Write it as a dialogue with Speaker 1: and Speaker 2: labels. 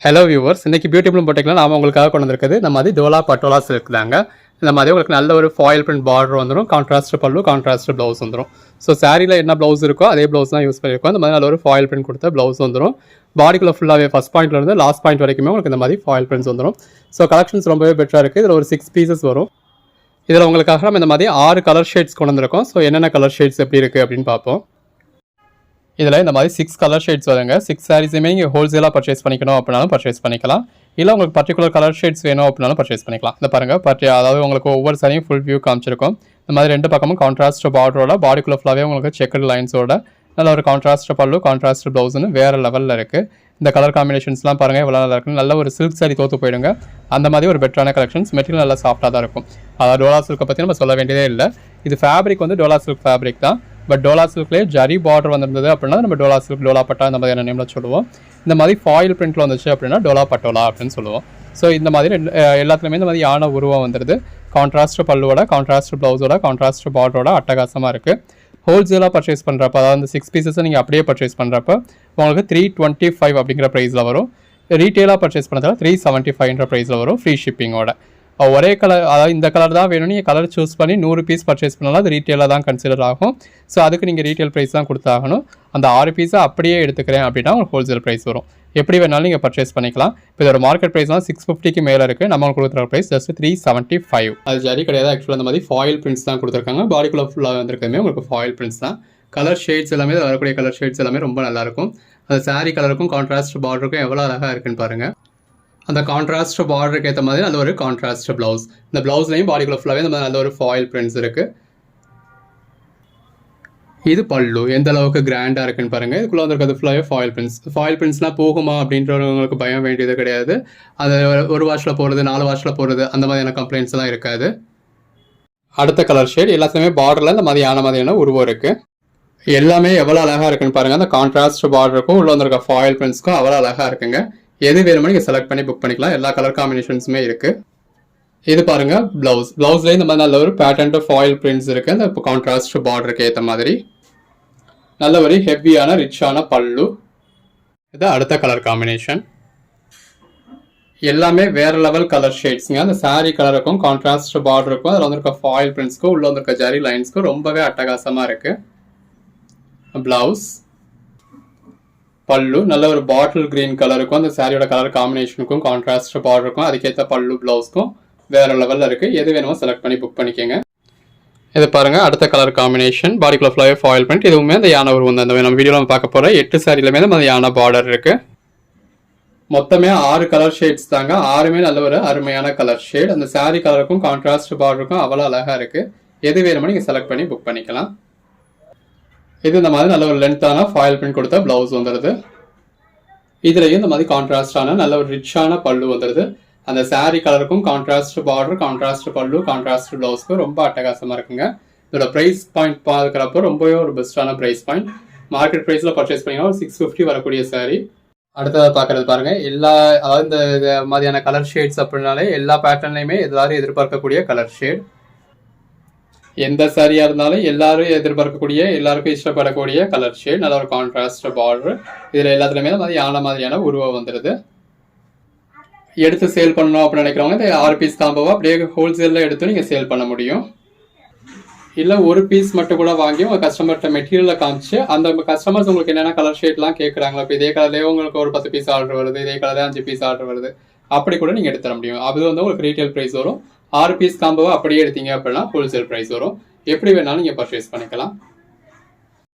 Speaker 1: Hello viewers, இன்னைக்கு beautiful போட்டிக்கலாம் நாம உங்களுக்காக கொண்டு வந்திருக்குது இந்த மாதிரி டோலா பட்டோலா சில்க் தாங்க. இந்த மாதிரி உங்களுக்கு நல்ல ஒரு ஃபாயில் பிரிண்ட் பார்டர் வந்துடும், கான்ட்ராஸ்ட் பல்லு, கான்ட்ராஸ்ட் ப்ளவுஸ் வந்துடும். ஸோ சாரியில் என்ன ப்ளவுஸ் இருக்கோ அதே ப்ளவுஸ் தான் யூஸ் பண்ணியிருக்கோம். இந்த மாதிரி நல்ல ஒரு ஃபாயில் பிரிண்ட் கொடுத்த ப்ளவுஸ் வந்துடும். பாடிக்குள்ள ஃபுல்லாகவே ஃபஸ்ட் பாயிண்ட்லேருந்து லாஸ்ட் பாயிண்ட் வரைக்குமே உங்களுக்கு இந்த மாதிரி ஃபாயில் பிரிண்ட்ஸ் வந்துடும். ஸோ கலெக்ஷன்ஸ் ரொம்பவே பெட்டராக இருக்குது. இதில் ஒரு 6 பீசஸ் வரும். இதில் உங்களுக்காக நம்ம இந்த மாதிரி 6 கலர் ஷேட்ஸ் கொண்டு வந்திருக்கோம். ஸோ என்னென்ன கலர் ஷேட்ஸ் எப்படி இருக்குது அப்படின்னு பார்ப்போம். இதில் இந்த மாதிரி 6 கலர் ஷேட்ஸ் வருங்க. 6 சாரீஸுமே நீங்கள் ஹோல்சேலாக பர்ச்சேஸ் பண்ணிக்கணும் அப்படின்னாலும் பர்ச்சேஸ் பண்ணிக்கலாம். இல்லை உங்களுக்கு பர்டிகுலர் கலர் ஷேட்ஸ் வேணும் அப்படின்னாலும் பர்ச்சேஸ் பண்ணிக்கலாம். இந்த பாருங்கள், அதாவது உங்களுக்கு ஒவ்வொரு சாரியும் ஃபுல் வியூ காமிச்சிருக்கும். இந்த மாதிரி 2 பக்கமும் கான்ட்ராஸ்ட் பார்டரோட, பாடிக்குள்ள ஃபுல்லாகவே உங்களுக்கு செக்கட் லைன்ஸோட நல்ல ஒரு கான்ட்ராஸ்ட் பல்லு, கான்ட்ராஸ்ட் ப்ளவுஸ்னு வேறு லெவலில் இருக்குது. இந்த கலர் காம்பினேஷன்ஸ்லாம் பாருங்கள் எவ்வளோ நல்லா இருக்குது. நல்ல ஒரு சில்க் சாரி தோற்று போயிடுங்க. அந்த மாதிரி ஒரு பெட்டரான கலெக்ஷன்ஸ். மெட்டீரியல் நல்லா சாஃப்டாக தான் இருக்கும். அதாவது டோலா சில்க்கை பற்றி நம்ம சொல்ல வேண்டியதே இல்லை. இது ஃபேப்ரிக் வந்து டோலா சில்க் ஃபேப்ரிக் தான். பட் டோலா சில்க்லேயே ஜரி பார்டர் வந்திருந்தது அப்படின்னா நம்ம டோலா சில்க், டோலா பட்டா இந்த மாதிரியான நேமில் சொல்லுவோம். இந்த மாதிரி ஃபாயில் பிரிண்ட்டில் வந்துச்சு அப்படின்னா டோலா பட்டோலா அப்படின்னு சொல்லுவோம். ஸோ இந்த மாதிரி எல்லாத்துலேயுமே இந்த மாதிரி யானை உருவம் வந்துடுது. கான்ட்ராஸ்ட் பல்லுவோட, கான்ட்ராஸ்ட் ப்ளவுஸோட, கான்ட்ராஸ்ட் பார்டரோட அட்டகாசமாக இருக்குது. ஹோல்சேலாக பர்ச்சேஸ் பண்ணுறப்ப, அதாவது இந்த 6 பீசஸை நீங்கள் அப்படியே பர்ச்சேஸ் பண்ணுறப்ப உங்களுக்கு 325 அப்படிங்கிற ப்ரைஸில் வரும். ரீட்டெயிலாக பர்ச்சேஸ் பண்ணுறதால 375 ப்ரைஸில் வரும், ஃப்ரீ ஷிப்பிங்கோட. ஒரே கலர், அதாவது இந்த கலர் தான் வேணும்னு நீங்கள் கலர் சூஸ் பண்ணி 100 பீஸ் பர்ச்சேஸ் பண்ணாலும் அது ரீட்டெயிலாக தான் கன்சிடர் ஆகும். ஸோ அதுக்கு நீங்கள் ரீட்டெயில் ப்ரைஸ் தான் கொடுத்தாகணும். அந்த 6 பீஸை அப்படியே எடுத்துக்கிறேன் அப்படின்னா உங்களுக்கு ஹோல்சேல் ப்ரைஸ் வரும். எப்படி வேணாலும் நீங்கள் பர்ச்சேஸ் பண்ணிக்கலாம். இப்போ இதோட மார்க்கெட் ப்ரைஸ்லாம் 650க்கு மேலே இருக்குது. நம்ம கொடுக்குற ப்ரைஸ் ஜஸ்ட் 375. அது ஜரி கிடையாது. ஆக்சுவலாக அந்த மாதிரி ஃபாயில் பிரிண்ட்ஸ் தான் கொடுத்துருக்காங்க. பாடிக்குள்ள ஃபுல்லாக வந்துருக்குமே உங்களுக்கு ஃபாயில் பிரிண்ட்ஸ் தான். கலர் ஷேட்ஸ் எல்லாமே, வரக்கூடிய கலர் ஷேட்ஸ் எல்லாமே ரொம்ப நல்லாயிருக்கும். அந்த சாரீ கலருக்கும் கான்ட்ராஸ்ட் பார்டருக்கும் எவ்வளோ அழகாக இருக்குன்னு பாருங்கள். அந்த கான்ட்ராஸ்ட் பார்டருக்கு ஏற்ற மாதிரி நல்ல ஒரு கான்ட்ராஸ்ட் ப்ளவுஸ். இந்த ப்ளவுஸ்லையும் பாடிக்குள்ள ஃபுல்லாகவே இந்த மாதிரி நல்ல ஒரு ஃபாயில் பிரிண்ட்ஸ் இருக்குது. இது பல்லு எந்த அளவுக்கு கிராண்டாக இருக்குன்னு பாருங்கள். இதுக்குள்ளே வந்துருக்கிறது ஃபுல்லாகவே ஃபாயில் பிரிண்ட்ஸ். ஃபாயில் பிரிண்ட்ஸ்லாம் போகுமா அப்படின்றவங்களுக்கு பயம் வேண்டியது கிடையாது. அது ஒரு வாஷில் போகிறது, 4 வாஷில் போகிறது, அந்த மாதிரியான கம்ப்ளைண்ட்ஸ் எல்லாம் இருக்காது. அடுத்த கலர் ஷேட் எல்லாத்துலேயுமே பார்டரில் இந்த மாதிரியான உருவம் இருக்குது. எல்லாமே எவ்வளோ அழகாக இருக்குன்னு பாருங்கள். அந்த கான்ட்ராஸ்ட் பார்டருக்கும் உள்ள வந்துருக்க ஃபாயில் பிரிண்ட்ஸ்க்கும் அவ்வளோ அழகாக இருக்குங்க. எது வேணுமோ நீங்கள் செலக்ட் பண்ணி புக் பண்ணிக்கலாம். எல்லா கலர் காம்பினேஷன்ஸுமே இருக்குது. இது பாருங்க ப்ளவுஸ்லேயே இந்த மாதிரி நல்ல ஒரு பேட்டர்ன் ஃபாயில் பிரிண்ட்ஸ் இருக்குது. அந்த கான்ட்ராஸ்ட் பார்டருக்கு ஏற்ற மாதிரி நல்ல ஒரு ஹெவியான ரிச்சான பல்லு. இது அடுத்த கலர் காம்பினேஷன். எல்லாமே வேற லெவல் கலர் ஷேட்ஸுங்க. அந்த சாரீ கலருக்கும் கான்ட்ராஸ்ட் பார்டருக்கும் அதில் வந்துருக்க ஃபாயில் பிரிண்ட்ஸ்க்கும் உள்ள வந்துருக்க ஜரி லைன்ஸ்க்கும் ரொம்பவே அட்டகாசமாக இருக்குது. ப்ளவுஸ், பல்லு நல்ல ஒரு பாட்டில் கிரீன் கலருக்கும் அந்த சாரியோட கலர் காம்பினேஷனுக்கும் கான்ட்ராஸ்ட் பார்டருக்கும் அதுக்கேற்ற பல்லு ப்ளவுஸ்க்கும் வேற லெவலில் இருக்குது. எது வேணுமோ செலக்ட் பண்ணி புக் பண்ணிக்கோங்க. இது பாருங்கள் அடுத்த கலர் காம்பினேஷன். பாடிக்குள்ள ஃபுல்லாகவே ஃபாயில் பிரிண்ட். இதுவுமே அந்த யானை உருவம் தான். இந்த நம்ம வீடியோவில் நம்ம பார்க்க போகிற 8 சாரிலுமே அந்த யானை பார்டர் இருக்குது. மொத்தமே 6 கலர் ஷேட்ஸ் தாங்க. 6மே நல்ல ஒரு அருமையான கலர் ஷேட். அந்த சாரி கலருக்கும் கான்ட்ராஸ்ட் பார்டருக்கும் அவ்வளோ அழகாக இருக்குது. எது வேணுமோ நீங்கள் செலக்ட் பண்ணி புக் பண்ணிக்கலாம். இது இந்த மாதிரி நல்ல ஒரு லென்த்தான ஃபாயில் பிரிண்ட் கொடுத்த ப்ளவுஸ் வந்துடுது. இதுலேயும் இந்த மாதிரி கான்ட்ராஸ்டான நல்ல ஒரு ரிச்சான பல்லு வந்துடுது. அந்த சாரீ கலருக்கும் கான்ட்ராஸ்ட் பார்டர், கான்ட்ராஸ்ட் பல்லு, கான்ட்ராஸ்ட் ப்ளவுஸ்க்கும் ரொம்ப அட்டகாசமாக இருக்குங்க. இதோட ப்ரைஸ் பாயிண்ட் பார்க்குறப்போ ரொம்பவே ஒரு பெஸ்ட்டான ப்ரைஸ் பாயிண்ட். மார்க்கெட் ப்ரைஸில் பர்ச்சேஸ் பண்ணிங்கன்னா 650 வரக்கூடிய சாரீ. அடுத்ததாக பார்க்குறது பாருங்கள். அதாவது இந்த மாதிரியான கலர் ஷேட்ஸ் அப்படின்னாலே எல்லா பேட்டர்ன்லையுமே எல்லாரும் எதிர்பார்க்கக்கூடிய கலர் ஷேட். எந்த சாரியாக இருந்தாலும் எல்லாரும் எதிர்பார்க்கக்கூடிய, எல்லாருக்கும் இஷ்டப்படக்கூடிய கலர் ஷேட். நல்ல ஒரு கான்ட்ராஸ்ட் பார்டர். இதில் எல்லாத்துலேயுமே இந்த மாதிரி மாதிரியான உருவம் வந்துடுது. எடுத்து சேல் பண்ணணும் அப்படின்னு நினைக்கிறவங்க இந்த 6 பீஸ் காம்போவாக அப்படியே ஹோல்சேலில் எடுத்து நீங்கள் சேல் பண்ண முடியும். இல்லை ஒரு பீஸ் மட்டும் கூட வாங்கி உங்கள் கஸ்டமர்கிட்ட மெட்டீரியலில் காமிச்சு அந்த கஸ்டமர்ஸ் உங்களுக்கு என்னென்ன கலர் ஷேட்லாம் கேட்குறாங்களோ, இப்போ இதே கலர்லேயே உங்களுக்கு ஒரு 10 பீஸ் ஆர்டர் வருது, இதே கலர்லேயே 5 பீஸ் ஆர்டர் வருது, அப்படி கூட நீங்கள் எடுத்துட முடியும். அது வந்து உங்களுக்கு ரீட்டெயில் ப்ரைஸ் வரும். 6 பீஸ் காம்போவை அப்படியே எடுத்தீங்க அப்படின்னா ஹோல்சேல் ப்ரைஸ் வரும். எப்படி வேணாலும் நீங்கள் பர்ச்சேஸ் பண்ணிக்கலாம்.